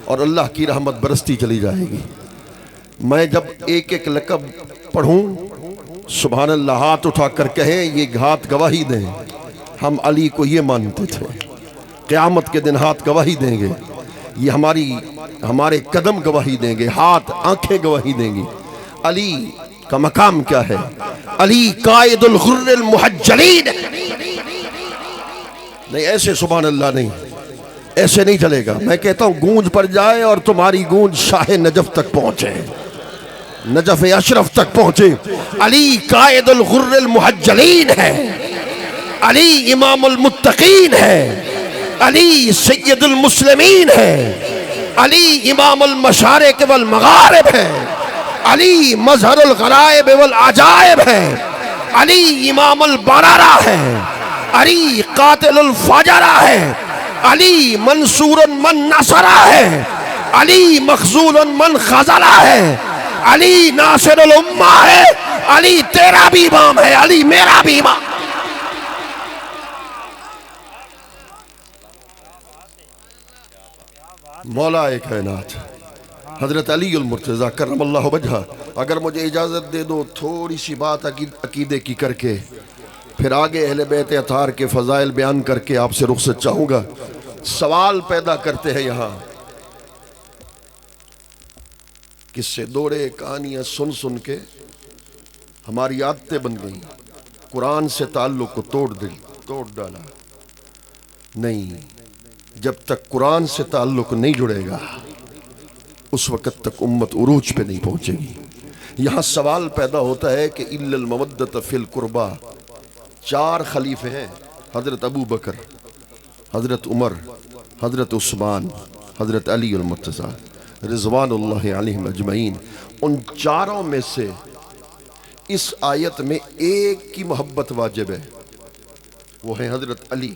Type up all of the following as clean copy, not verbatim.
اور اللہ کی رحمت برستی چلی جائے گی۔ میں جب ایک ایک لقب پڑھوں سبحان اللہ ہاتھ اٹھا کر کہیں یہ ہاتھ گواہی دیں ہم علی کو یہ مانتے تھے، قیامت کے دن ہاتھ گواہی دیں گے، یہ ہمارے قدم گواہی دیں گے، ہاتھ آنکھیں گواہی دیں گی۔ علی کا مقام کیا ہے؟ علی قائد الغر المحجلین۔ نہیں ایسے سبحان اللہ نہیں، ایسے نہیں چلے گا۔ میں کہتا ہوں گونج پر جائے اور تمہاری گونج شاہ نجف تک پہنچے، نجف اشرف تک پہنچے۔ علی قائد الغر المحجلین ہے، علی امام المتقین ہے، علی سید المسلمین ہے، علی امام المشارق والمغارب ہے، علی مظہر الغرائب والعجائب ہے، علی امام البررہ ہے، علی قاتل الفجرہ ہے، علی منصور من نصرہ ہے، علی مخذول من خذلہ ہے، علی ناصر الامہ ہے، علی تیرا بھی امام ہے، علی میرا بھی امام۔ مولا کائنات حضرت علی المرتضیٰ کرم اللہ وجہہ، اگر مجھے اجازت دے دو تھوڑی سی بات عقیدے کی کر کے پھر آگے اہل بیت اطہار کے فضائل بیان کر کے آپ سے رخصت چاہوں گا۔ سوال پیدا کرتے ہیں یہاں، قصے دوڑے کہانیاں سن سن کے ہماری عادتیں بن گئیں، قرآن سے تعلق کو توڑ ڈالا۔ نہیں، جب تک قرآن سے تعلق نہیں جڑے گا اس وقت تک امت عروج پہ نہیں پہنچے گی۔ یہاں سوال پیدا ہوتا ہے کہ اِلَّا الْمَوَدَّةَ فِي الْقُرْبَى، 4 خلیفے ہیں، حضرت ابو بکر، حضرت عمر، حضرت عثمان، حضرت علی المرتضیٰ رضوان اللہ علیہم اجمعین۔ ان 4 میں سے اس آیت میں ایک کی محبت واجب ہے، وہ ہے حضرت علی۔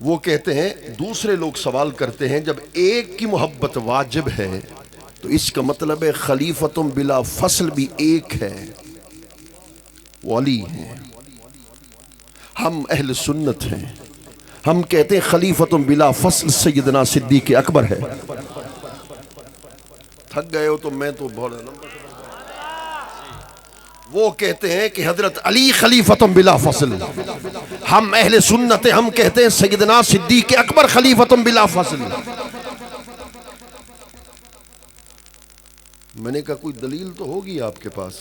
وہ کہتے ہیں، دوسرے لوگ سوال کرتے ہیں جب ایک کی محبت واجب ہے تو اس کا مطلب ہے خلیفتم بلا فصل بھی ایک ہے، وہ علی ہیں۔ ہم اہل سنت ہیں، ہم کہتے ہیں خلیفتم بلا فصل سیدنا صدیق اکبر ہے۔ تھک گئے ہو تو میں تو بہت لمبا۔ وہ کہتے ہیں کہ حضرت علی خلیفتم بلا فصل، ہم اہل سنت ہیں، ہم کہتے ہیں سیدنا صدیق اکبر خلیفتم بلا فصل۔ میں نے کہا کوئی دلیل تو ہوگی آپ کے پاس؟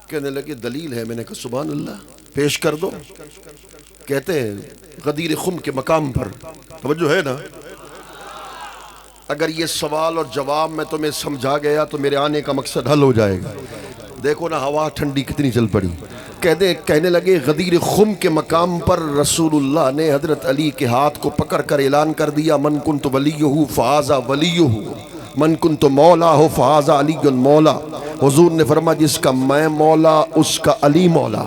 کہنے لگے دلیل ہے۔ میں نے کہا سبحان اللہ، پیش کر دو۔ کہتے ہیں غدیر خم کے مقام پر، توجہ ہے نا، اگر یہ سوال اور جواب میں تمہیں سمجھا گیا تو میرے آنے کا مقصد حل ہو جائے گا۔ دیکھو نا ہوا ٹھنڈی کتنی چل پڑی۔ کہنے لگے غدیر خم کے مقام پر رسول اللہ نے حضرت علی کے ہاتھ کو پکڑ کر اعلان کر دیا، من کنت ولیہ فہذا ولیہ، من کنت مولا ہو فہذا علی المولا۔ حضور نے فرمایا جس کا میں مولا اس کا علی مولا۔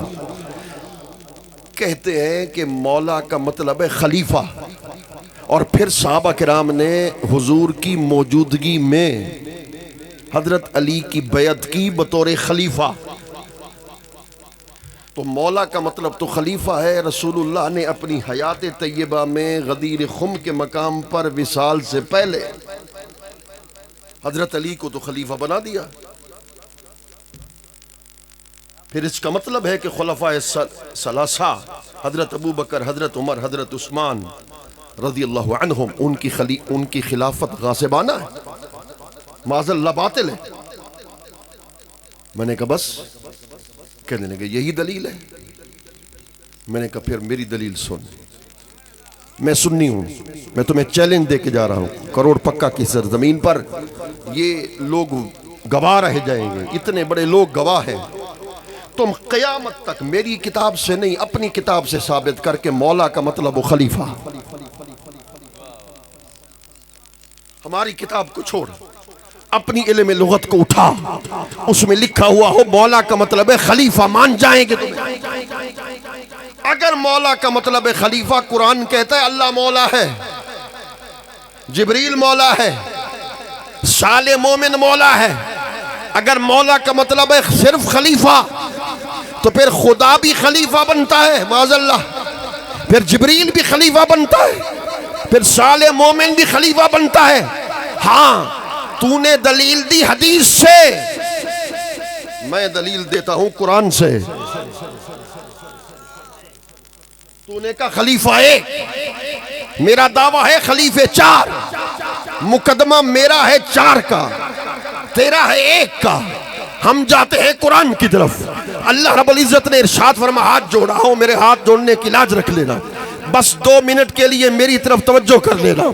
کہتے ہیں کہ مولا کا مطلب ہے خلیفہ، اور پھر صحابہ کرام نے حضور کی موجودگی میں حضرت علی کی بیعت کی بطور خلیفہ۔ تو مولا کا مطلب تو خلیفہ ہے۔ رسول اللہ نے اپنی حیات طیبہ میں غدیر خم کے مقام پر وصال سے پہلے حضرت علی کو تو خلیفہ بنا دیا۔ پھر اس کا مطلب ہے کہ خلفائے ثلاثہ حضرت ابو بکر، حضرت عمر، حضرت عثمان رضی اللہ عنہم، ان کی خلافت غاصبانہ ہے، معاذ اللہ باطل ہے۔ میں نے کہا بس؟ کہنے لگے یہی دلیل ہے۔ میں نے کہا پھر میری دلیل سن، میں سنی ہوں، میں تمہیں چیلنج دے کے جا رہا ہوں، کروڑ پکا کی سرزمین پر یہ لوگ گواہ رہ جائیں گے، اتنے بڑے لوگ گواہ ہیں۔ تم قیامت تک میری کتاب سے نہیں اپنی کتاب سے ثابت کر کے مولا کا مطلب خلیفہ، ہماری کتاب کو چھوڑ، اپنی علم لغت کو اٹھا، اس میں لکھا ہوا ہو مولا کا مطلب ہے خلیفہ، مان جائیں گے تمہیں۔ اگر مولا کا مطلب ہے خلیفہ، قرآن کہتا ہے اللہ مولا ہے، جبریل مولا ہے، صالح مومن مولا ہے۔ اگر مولا کا مطلب ہے صرف خلیفہ تو پھر خدا بھی خلیفہ بنتا ہے، معاذ اللہ۔ پھر جبریل بھی خلیفہ بنتا ہے، پھر صالح مومن بھی خلیفہ بنتا ہے۔ ہاں تو نے دلیل دی حدیث سے، میں دلیل دیتا ہوں قرآن سے۔ تو نے کہا خلیفہ ایک، میرا دعویٰ ہے خلیفے چار، مقدمہ میرا ہے چار کا، تیرا ہے ایک کا۔ ہم جاتے ہیں قرآن کی طرف۔ اللہ رب العزت نے ارشاد فرما، ہاتھ جوڑا ہوں، میرے ہاتھ جوڑنے کی لاج رکھ لینا، بس 2 منٹ کے لیے میری طرف توجہ کر لینا۔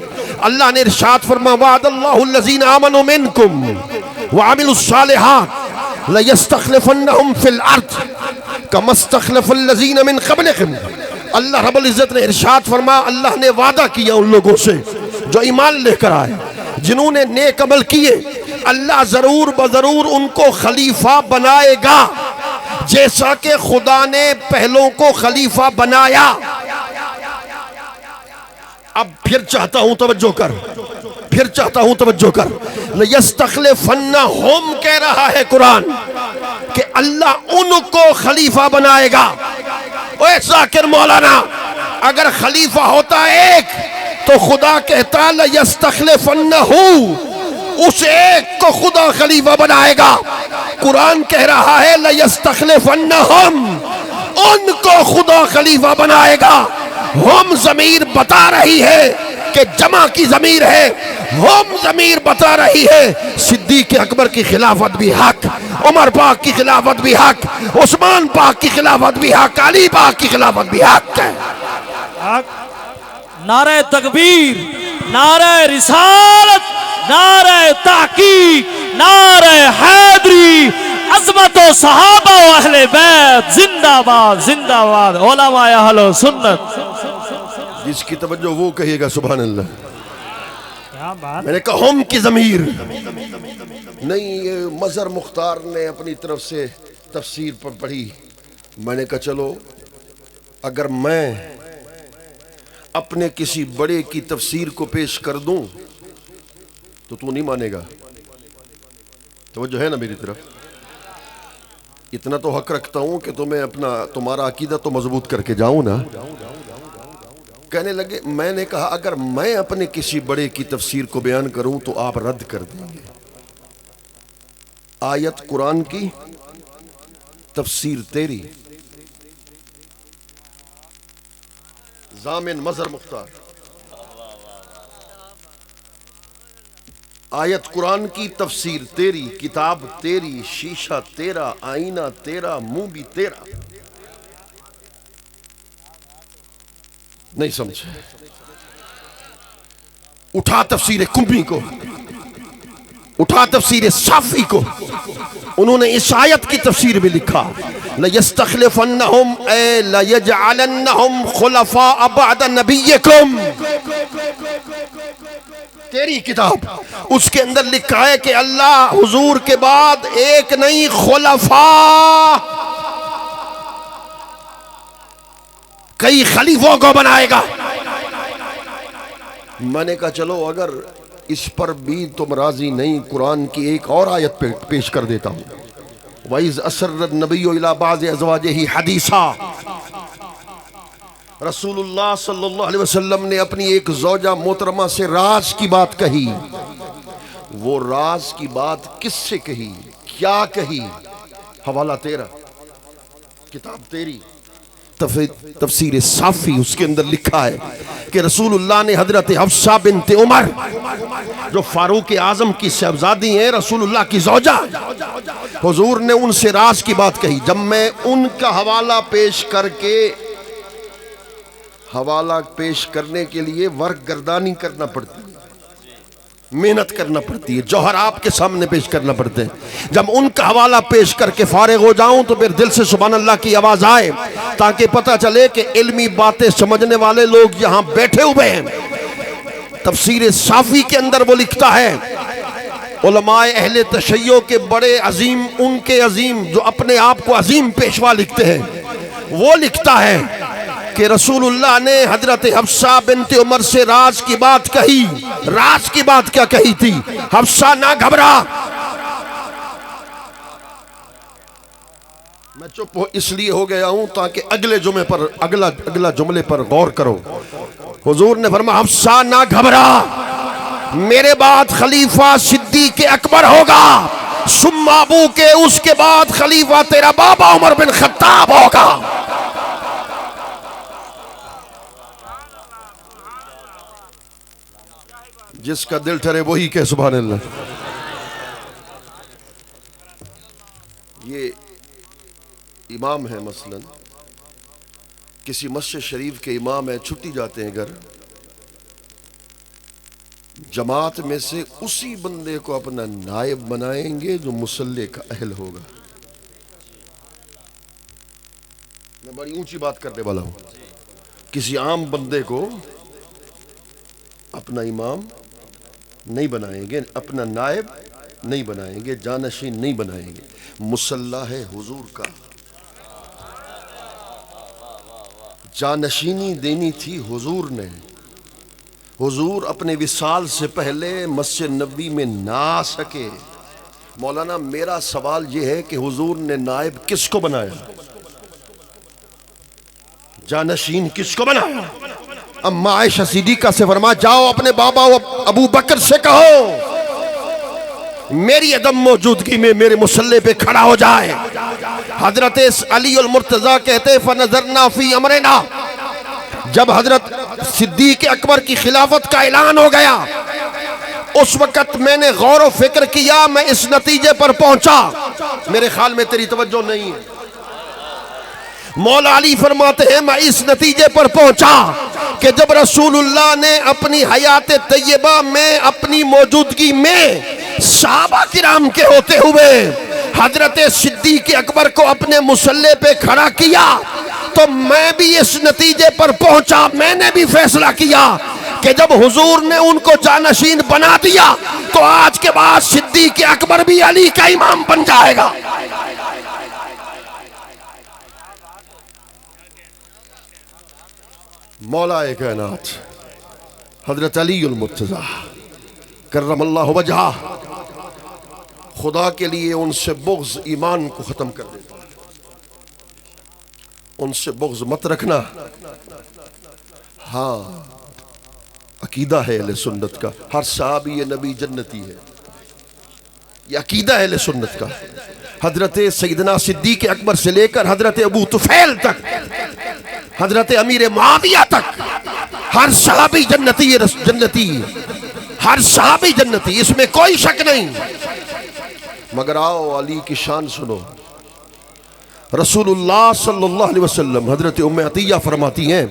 اللہ نے ارشاد فرما، وعد اللہ الذین آمنوا منکم وعملوا الصالحات لیستخلفنہم فی الارض کما استخلف الذین من قبلہم۔ اللہ رب العزت نے ارشاد فرما، اللہ نے وعدہ کیا ان لوگوں سے جو ایمان لے کر آئے، جنہوں نے نیک عمل کیے، اللہ ضرور بضرور ان کو خلیفہ بنائے گا، جیسا کہ خدا نے پہلوں کو خلیفہ بنایا۔ اب پھر چاہتا ہوں توجہ کر، پھر چاہتا ہوں توجہ کر۔ لیستخلفنہم کہہ رہا ہے قرآن کہ اللہ ان کو خلیفہ بنائے گا۔ اے ذاکر مولانا، اگر خلیفہ ہوتا ایک تو خدا کہتا لیستخلفنہو، اس ایک کو خدا خلیفہ بنائے گا۔ قرآن کہہ رہا ہے لیستخلفنہم، ان کو خدا خلیفہ بنائے گا۔ ہم ضمیر بتا رہی ہے کہ جمع کی ضمیر ہے، ہم ضمیر بتا رہی ہے صدیق اکبر کی خلافت بھی حق، عمر پاک کی خلافت بھی حق، عثمان پاک کی خلافت بھی حق، علی پاک کی خلافت بھی حق ہے۔ نعرہ تکبیر، نعرہ رسالت، نعرہ تحقیق، نعرہ حیدری، عظمت و صحابہ و اہل بیت، زندہ باد زندہ باد، علماء اہل سنت۔ جس کی توجہ وہ کہے گا سبحان اللہ۔ کیا بات، میں نے کہا ہم کی ضمیر نہیں، یہ مظہر مختار نے اپنی طرف سے تفسیر پر پڑھی۔ میں نے کہا چلو اگر میں اپنے کسی بڑے کی تفسیر کو پیش کر دوں تو نہیں مانے گا۔ توجہ ہے نا میری طرف؟ اتنا تو حق رکھتا ہوں کہ تمہارا عقیدہ تو مضبوط کر کے جاؤں نا۔ کہنے لگے، میں نے کہا اگر میں اپنے کسی بڑے کی تفسیر کو بیان کروں تو آپ رد کر دیں گے۔ آیت قرآن کی تفسیر تیری، ضامن مظہر مختار۔ آیت قرآن کی تفسیر تیری، کتاب تیری، شیشہ تیرا، آئینہ تیرا، منہ بھی تیرا۔ نہیں سمجھے؟ اٹھا تفسیر کمبی کو، اٹھا تفسیر صافی کو، انہوں نے اس آیت کی تفسیر میں لکھا لَيَسْتَخْلِفَنَّهُمْ اے لَيَجْعَلَنَّهُمْ خُلَفَاءَ بَعْدَ نَبِيِّكُمْ۔ تیری کتاب اس کے اندر لکھا ہے کہ اللہ حضور کے بعد ایک نئی خلفاء، کئی خلیفوں کو بنائے گا۔ میں نے کہا چلو اگر اس پر بھی تم راضی نہیں، قرآن کی ایک اور آیت پیش کر دیتا ہوں۔ وَإِذْ أَسَرَّ النَّبِيُّ إِلَىٰ بَعْضِ أَزْوَاجِهِ حَدِيثًا، رسول اللہ صلی اللہ علیہ وسلم نے اپنی ایک زوجہ محترمہ سے راز کی بات کہی۔ وہ راز کی بات کس سے کہی، کیا کہی؟ حوالہ تیرا، کتاب تیری، تفسیر صافی، اس کے اندر لکھا ہے کہ رسول اللہ نے حضرت حفصہ بنت عمر جو فاروق اعظم کی صاحبزادی ہیں، رسول اللہ کی زوجہ، حضور نے ان سے راز کی بات کہی۔ جب میں ان کا حوالہ پیش کر کے، حوالہ پیش کرنے کے لیے ورق گردانی کرنا پڑتی ہے، محنت کرنا پڑتی ہے، جوہر آپ کے سامنے پیش کرنا پڑتے ہیں۔ جب ان کا حوالہ پیش کر کے فارغ ہو جاؤں تو پھر دل سے سبحان اللہ کی آواز آئے، تاکہ پتہ چلے کہ علمی باتیں سمجھنے والے لوگ یہاں بیٹھے ہوئے ہیں۔ تفسیر صافی کے اندر وہ لکھتا ہے، علماء اہل تشیع کے بڑے عظیم، ان کے عظیم جو اپنے آپ کو عظیم پیشوا لکھتے ہیں، وہ لکھتا ہے کہ رسول اللہ نے حضرت حفصہ بنت عمر سے راز کی بات کہی۔ راز کی بات کیا کہی تھی؟ حفصہ نہ گھبرا، میں چپ اس لیے ہو گیا ہوں تاکہ اگلے جمعے پر اگلا جملے پر غور کرو. حضور نے فرمایا حفصہ نہ گھبرا، میرے بعد خلیفہ صدیق اکبر ہوگا، ثم ابو کے اس کے بعد خلیفہ تیرا بابا عمر بن خطاب ہوگا. جس کا دل ٹھرے وہی کہ سبحان اللہ. یہ امام ہے، مثلا کسی مسجد شریف کے امام ہے، چھٹی جاتے ہیں گھر، جماعت میں سے اسی بندے کو اپنا نائب بنائیں گے جو مصلی کا اہل ہوگا. میں بڑی اونچی بات کرنے والا ہوں. کسی عام بندے کو اپنا امام نہیں بنائیں گے، اپنا نائب نہیں بنائیں گے، جانشین نہیں بنائیں گے. مصلی ہے حضور کا، جانشینی دینی تھی حضور نے. حضور اپنے وصال سے پہلے مسجد نبی میں نہ آ سکے. مولانا میرا سوال یہ ہے کہ حضور نے نائب کس کو بنایا؟ جانشین کس کو بنایا؟ اما عائشہ صدیقہ سے فرما جاؤ اپنے بابا ابو بکر سے کہو میری عدم موجودگی میں میرے مصلی پہ کھڑا ہو جائے. حضرت علی المرتضیٰ کہتے فنظرنا فی امرنا، جب حضرت صدیق اکبر کی خلافت کا اعلان ہو گیا اس وقت میں نے غور و فکر کیا، میں اس نتیجے پر پہنچا. میرے خیال میں تیری توجہ نہیں ہے. مولا علی فرماتے ہیں میں اس نتیجے پر پہنچا کہ جب رسول اللہ نے اپنی حیات طیبہ میں اپنی موجودگی میں صحابہ کرام کے ہوتے ہوئے حضرت صدیق اکبر کو اپنے مصلی پہ کھڑا کیا تو میں بھی اس نتیجے پر پہنچا. میں نے بھی فیصلہ کیا کہ جب حضور نے ان کو جانشین بنا دیا تو آج کے بعد صدیق اکبر بھی علی کا امام بن جائے گا. مولا کائنات حضرت علی المرتضیٰ کرم اللہ وجہہ، خدا کے لیے ان سے بغض ایمان کو ختم کر دیتا. ان سے بغض مت رکھنا. ہاں عقیدہ ہے اہل سنت کا، ہر صحابی نبی جنتی ہے، یہ عقیدہ ہے اہل سنت کا. حضرت سیدنا صدیق اکبر سے لے کر حضرت ابو طفیل تک، حضرت امیر معاویہ تک ہر صحابی جنتی ہر صحابی جنتی، اس میں کوئی شک نہیں. مگر آؤ علی کی شان سنو. رسول اللہ صلی اللہ علیہ وسلم، حضرت ام عطیہ فرماتی ہیں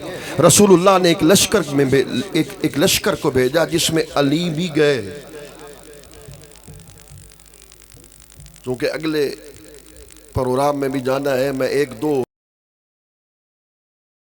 رسول اللہ نے ایک لشکر کو بھیجا جس میں علی بھی گئے. چونکہ اگلے پروگرام میں بھی جانا ہے، میں ایک دو